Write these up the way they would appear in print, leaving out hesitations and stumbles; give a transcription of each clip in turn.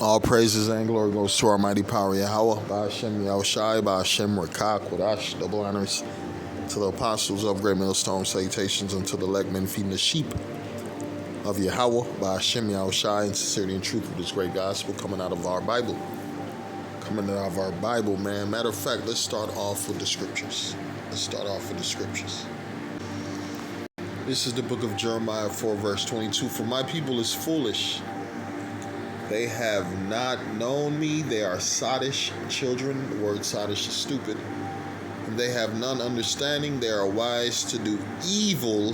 All praises and glory goes to our mighty power, Yahweh, by Hashem Yahushai, by Hashem Rakak, Kodash, double honors to the apostles of Great Millstone, salutations unto the elect men feeding the sheep of Yahweh, by Hashem Yahushai, in sincerity and truth with this great gospel coming out of our Bible. Man. Matter of fact, let's start off with the scriptures. This is the book of Jeremiah 4, verse 22. For my people is foolish. They have not known me. They are sottish children. The word sottish is stupid. And they have none understanding. They are wise to do evil,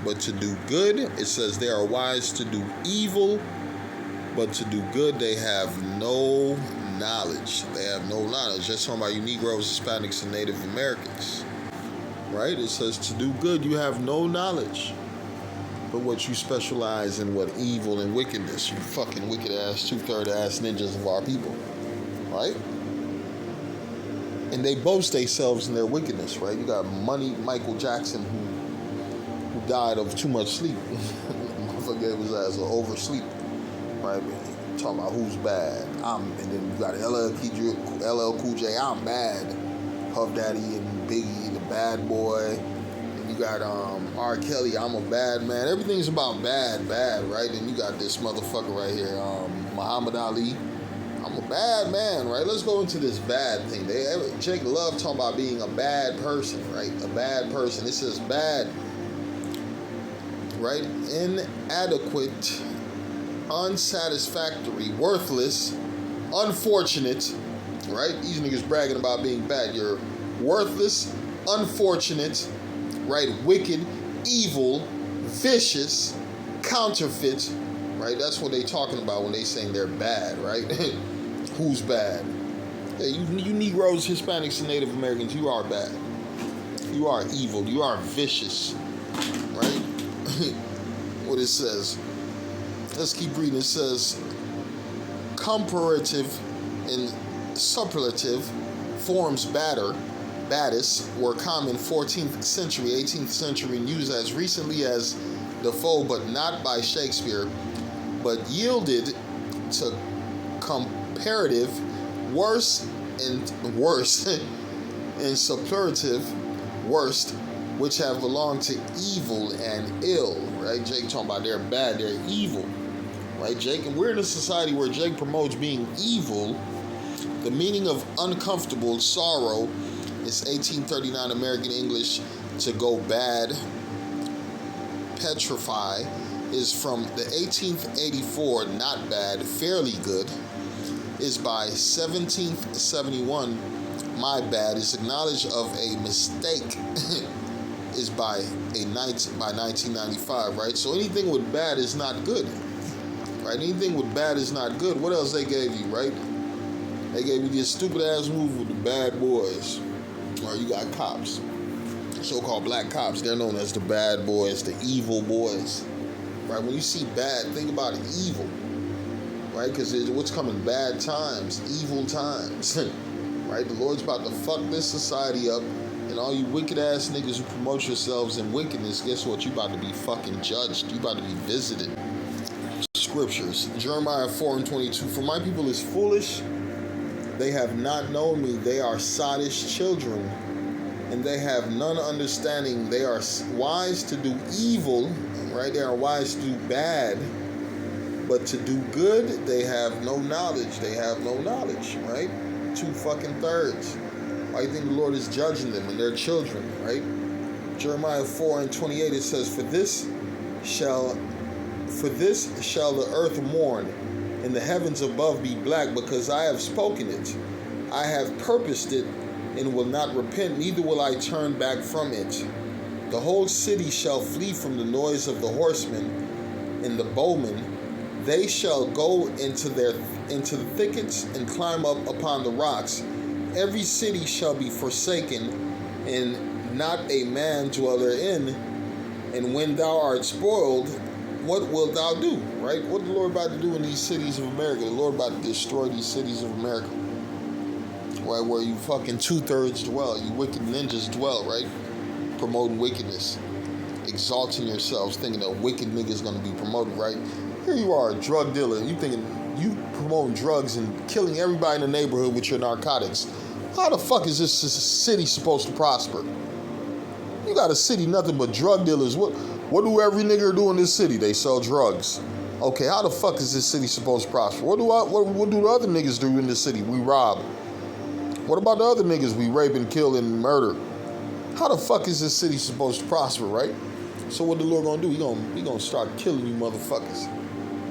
but to do good. It says they are wise to do evil, but to do good. They have no knowledge. That's talking about you Negroes, Hispanics, and Native Americans. Right? It says to do good, you have no knowledge. But what you specialize in, what evil and wickedness, you fucking wicked ass, 2/3 ass ninjas of our people, right? And they boast themselves in their wickedness, right? You got Michael Jackson who died of too much sleep. Motherfucker gave his ass an oversleep, right? Talking about who's bad. And then you got LL Cool J, I'm bad. Puff Daddy and Biggie, the bad boy. You got R. Kelly, I'm a bad man. Everything's about bad, right? And you got this motherfucker right here, Muhammad Ali. I'm a bad man, right? Let's go into this bad thing. Jake Love talking about being a bad person, right? A bad person. It says bad, right? Inadequate, unsatisfactory, worthless, unfortunate, right? These niggas bragging about being bad. You're worthless, unfortunate, right? Wicked, evil, vicious, counterfeit, right? That's what they talking about when they saying they're bad, right? Who's bad? Hey, you Negroes, Hispanics, and Native Americans, you are bad. You are evil. You are vicious, right? What it says. Let's keep reading. It says, comparative and superlative forms baddest were common 14th century, 18th century, and used as recently as Defoe, but not by Shakespeare, but yielded to comparative, worse and superlative, worst, which have belonged to evil and ill, right? Jake talking about they're bad, they're evil, right, Jake? And we're in a society where Jake promotes being evil. The meaning of uncomfortable, sorrow, it's 1839 American English, to go bad, petrify, is from the 1884 not bad, fairly good, is by 1771 my bad, is acknowledged of a mistake, is by 1995, right? So anything with bad is not good, right? Anything with bad is not good. What else they gave you, right? They gave you this stupid ass movie with the bad boys. Or you got cops, so-called black cops. They're known as the bad boys, the evil boys, right? When you see bad, think about evil, right? Because what's coming? Bad times, evil times, right? The Lord's about to fuck this society up, and all you wicked ass niggas who promote yourselves in wickedness, guess what? You about to be fucking judged. You about to be visited. Scriptures, Jeremiah 4 and 22. For my people is foolish. They have not known me. They are sottish children, and they have none understanding. They are wise to do evil, right? They are wise to do bad, but to do good, they have no knowledge. Right? 2/3. Why do you think the Lord is judging them and their children, right? Jeremiah 4 and 28, it says, For this shall the earth mourn, and the heavens above be black, because I have spoken it. I have purposed it, and will not repent, neither will I turn back from it. The whole city shall flee from the noise of the horsemen and the bowmen. They shall go into the thickets and climb up upon the rocks. Every city shall be forsaken, and not a man dwell therein. And when thou art spoiled, what wilt thou do, right? What the Lord about to do in these cities of America? The Lord about to destroy these cities of America, right? Where you fucking 2/3 dwell, you wicked ninjas dwell, right? Promoting wickedness, exalting yourselves, thinking that wicked niggas gonna be promoted, right? Here you are, a drug dealer. You thinking you promoting drugs and killing everybody in the neighborhood with your narcotics. How the fuck is this city supposed to prosper? You got a city nothing but drug dealers. What do every nigger do in this city? They sell drugs. Okay, how the fuck is this city supposed to prosper? What do the other niggas do in this city? We rob. What about the other niggas we rape and kill and murder? How the fuck is this city supposed to prosper, right? So what the Lord gonna do? He gonna start killing you motherfuckers.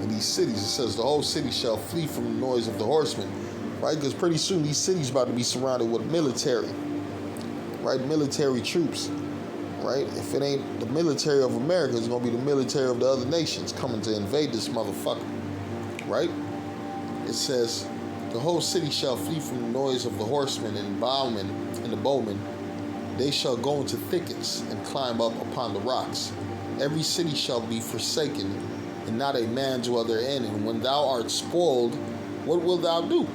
In these cities, it says the whole city shall flee from the noise of the horsemen, right? Because pretty soon these cities about to be surrounded with military, right? Military troops, right? If it ain't the military of America, it's gonna be the military of the other nations coming to invade this motherfucker, right? It says the whole city shall flee from the noise of the horsemen and the bowmen. They shall go into thickets and climb up upon the rocks. Every city shall be forsaken, and not a man dwell therein. And when thou art spoiled, what wilt thou do?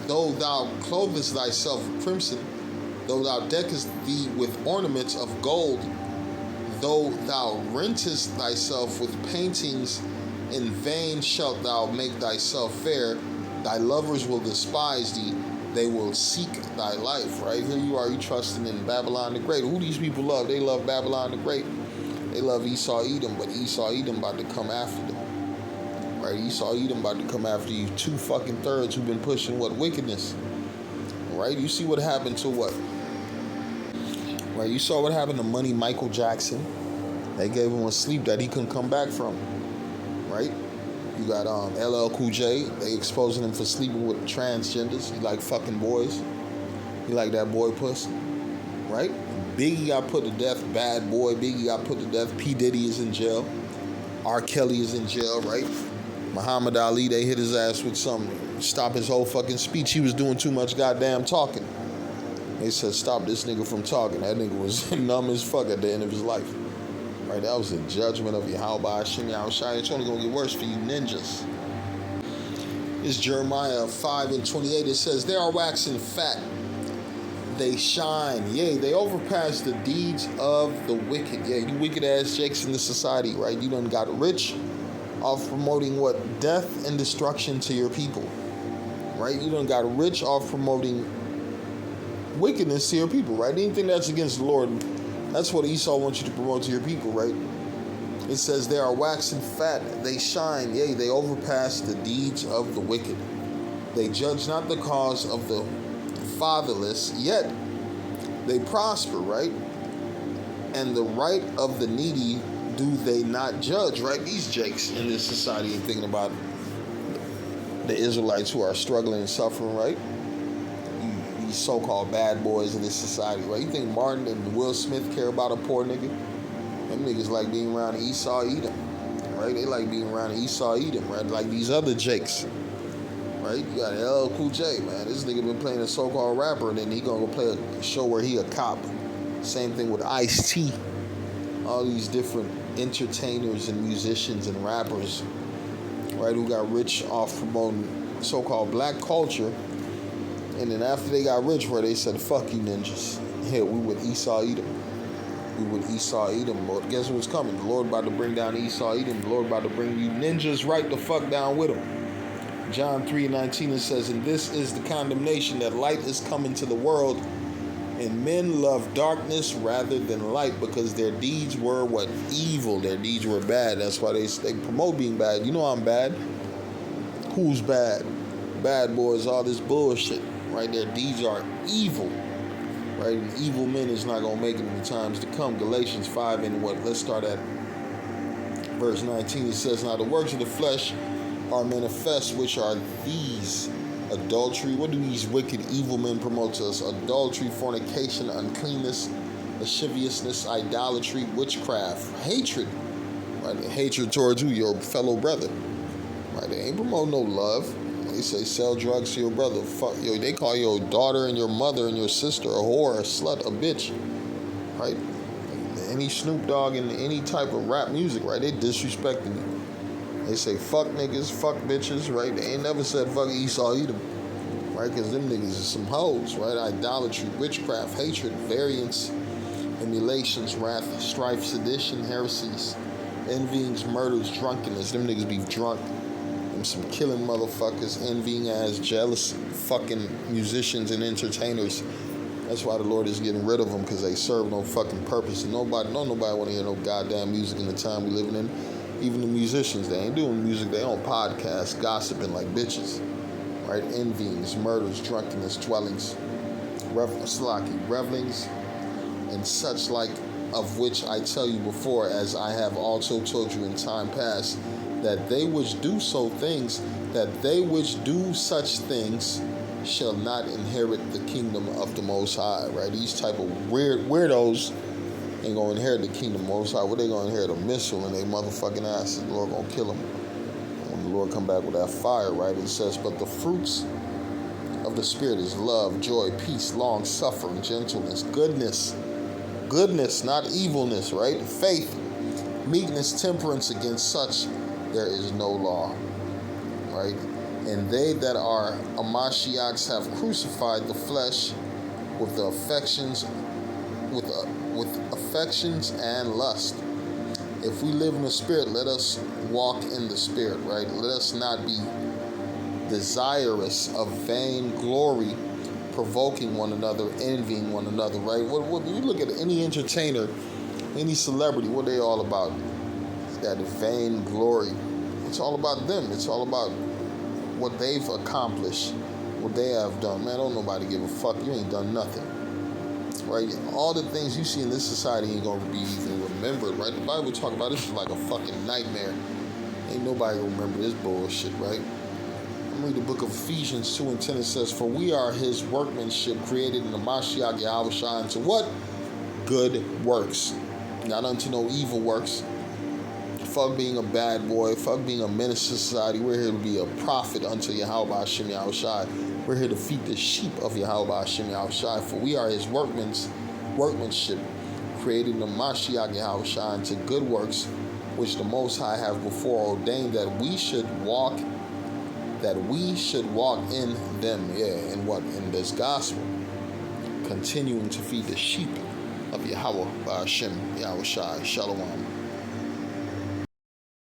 Though thou clothest thyself with crimson, though thou deckest thee with ornaments of gold, though thou rentest thyself with paintings, in vain shalt thou make thyself fair. Thy lovers will despise thee. They will seek thy life, right? Here you are, you trusting in Babylon the Great. Who these people love? They love Babylon the Great. They love Esau Edom, but Esau Edom about to come after them, right? Esau Edom about to come after you. 2 fucking thirds who've been pushing what? Wickedness, right? You see what happened to what? Right? You saw what happened to Money Michael Jackson. They gave him a sleep that he couldn't come back from, right? You got LL Cool J. They exposing him for sleeping with transgenders. He like fucking boys. He like that boy pussy, right? Biggie got put to death. Bad boy Biggie got put to death. P. Diddy is in jail. R. Kelly is in jail, right? Muhammad Ali, they hit his ass with something. Stop his whole fucking speech. He was doing too much goddamn talking. They said, stop this nigga from talking. That nigga was numb as fuck at the end of his life. Right, that was the judgment of Yahweh Hashem Yahushua. It's only going to get worse for you ninjas. It's Jeremiah 5:28. It says, they are waxing fat. They shine. Yea, they overpass the deeds of the wicked. Yeah, you wicked ass jakes in the society, right? You done got rich off promoting what? Death and destruction to your people. Right? You done got rich off promoting wickedness to your people, right? Anything that's against the Lord, that's what Esau wants you to promote to your people, right? It says they are waxing fat, they shine, yea, they overpass the deeds of the wicked. They judge not the cause of the fatherless, yet they prosper, right? And the right of the needy do they not judge, right? These jakes in this society ain't thinking about the Israelites who are struggling and suffering, right? These so-called bad boys in this society, right? You think Martin and Will Smith care about a poor nigga? Them niggas like being around Esau Edom, right? They like being around Esau Edom, right? Like these other jakes, right? You got LL Cool J, man. This nigga been playing a so-called rapper, and then he gonna go play a show where he a cop. Same thing with Ice-T. All these different entertainers and musicians and rappers, right? Who got rich off promoting so-called black culture. And then after they got rich, where they said, fuck you ninjas. Yeah, we with Esau Edom. We with Esau Edom. But guess what's coming? The Lord about to bring down Esau Edom. The Lord about to bring you ninjas right the fuck down with him. John 3:19, it says, and this is the condemnation, that light is coming to the world, and men love darkness rather than light, because their deeds were what? Evil. Their deeds were bad. That's why they promote being bad. You know I'm bad. Who's bad? Bad boys, all this bullshit. Right, their deeds are evil, right? And evil men is not gonna make it in the times to come. Galatians 5 and what? Let's start at verse 19. It says, now the works of the flesh are manifest, which are these: adultery. What do these wicked evil men promote to us? Adultery, fornication, uncleanness, lasciviousness, idolatry, witchcraft, hatred. Right, hatred towards who? Your fellow brother. Right, they ain't promote no love. They say sell drugs to your brother. Fuck, yo, they call your daughter and your mother and your sister a whore, a slut, a bitch, right? Any Snoop Dogg and any type of rap music, right? They disrespecting you. They say fuck niggas, fuck bitches, right? They ain't never said fuck Esau Edom, right? Because them niggas is some hoes, right? Idolatry, witchcraft, hatred, variance, emulations, wrath, strife, sedition, heresies, Envyings, murders, drunkenness. Them niggas be drunk. Them some killing motherfuckers. Envying ass, jealous fucking musicians and entertainers. That's why the Lord is getting rid of them, because they serve no fucking purpose. And nobody want to hear no goddamn music in the time we living in. Even the musicians, they ain't doing music. They on podcasts, gossiping like bitches. Right? Envyings, murders, drunkenness, dwellings, revelings, and such like, of which I tell you before, as I have also told you in time past, that they which do such things shall not inherit the kingdom of the Most High. Right? These type of weirdos ain't gonna inherit the kingdom of the Most High. What they gonna inherit? A missile in their motherfucking asses. The Lord gonna kill them. When the Lord come back with that fire, right? It says, but the fruits of the Spirit is love, joy, peace, long suffering, gentleness, goodness, not evilness, right? Faith, meekness, temperance. Against such there is no law, right? And they that are Amashiachs have crucified the flesh with the affections, with affections and lust. If we live in the Spirit, let us walk in the Spirit, right? Let us not be desirous of vain glory, provoking one another, envying one another, right? What you look at any entertainer, any celebrity, what they all about? It's that vain glory. It's all about them. It's all about what they've accomplished, what they have done. Man, don't nobody give a fuck. You ain't done nothing, right? All the things you see in this society ain't gonna be even remembered, right? The Bible talk about this is like a fucking nightmare. Ain't nobody gonna remember this bullshit, right? I'm reading the book of Ephesians 2 and 10. It says, for we are his workmanship, created in the Mashiach Yahushua unto what? Good works. Not unto no evil works. Fuck being a bad boy. Fuck being a menace to society. We're here to be a prophet unto Yahweh Hashem Yahushua. We're here to feed the sheep of Yahweh Hashem Yahushua. For we are his workmanship, created in the Mashiach Yahushua unto good works, which the Most High have before ordained that we should walk in them. Yeah, in what? In this gospel. Continuing to feed the sheep of Yahweh Hashem Yahushua. Shalom.